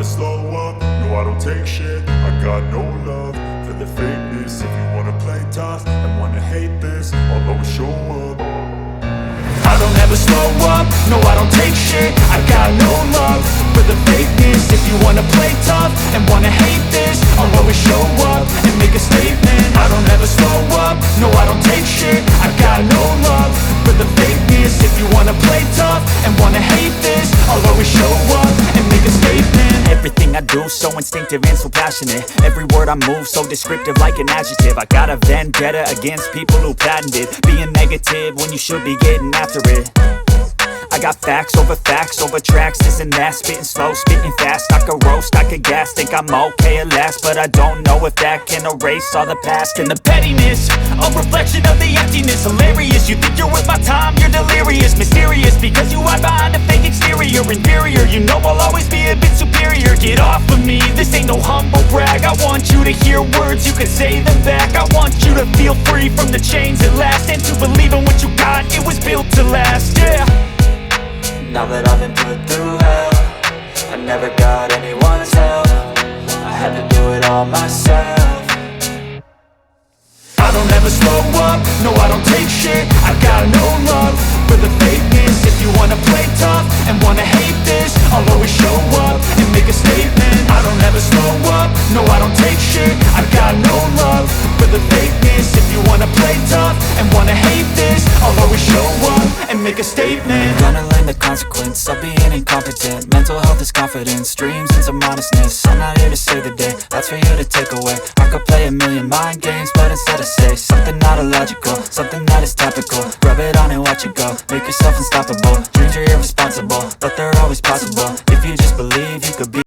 slow up, no I don't take shit. I got no love for the fakeness. If you wanna play tough and wanna hate this, I'll always show up. I don't ever slow up, no I don't take shit. I got no love for the fakeness. If you wanna play tough and wanna hate this, I'll always show up and make a statement. I don't ever slow up, no I don't take shit. I got no love for the fakeness. If you wanna play tough and wanna hate this, I'll always show up and make a statement. Everything I do so instinctive and so passionate. Every word I move so descriptive like an adjective. I got a vendetta against people who patented being negative when you should be getting after it. I got facts over tracks, this and that. Spitting slow, spitting fast, I could roast, I could gas. Think I'm okay at last, but I don't know if that can erase all the past. And the pettiness, a reflection of the emptiness. Hilarious, you think you're worth my time, you're delirious. Mysterious, because you hide behind a fake exterior. Inferior, you know I'll always be a bit superior. Get off of me, this ain't no humble brag. I want you to hear words, you can say them back. I want you to feel free from the chains at last, and to believe in what you got, it was built to last, yeah. Now that I've been put through hell, I never got anyone's help. I had to do it all myself. I don't ever slow up, no I don't take shit. I got no love for the fakeness. If you wanna play tough and wanna hate this, I'll always show up and make a statement. I don't ever slow up, no I don't take shit. I got no love for the fakeness. If you wanna play tough and wanna hate this, I'll always show up and make a statement. Gonna learn the consequence of being incompetent. Mental health is confidence, dreams and some honestness. I'm not here to save the day, that's for you to take away. I could play a million mind games, but instead I say something not illogical, something that is topical. Rub it on and watch it go, make yourself unstoppable. Dreams are irresponsible, but they're always possible. If you just believe, you could be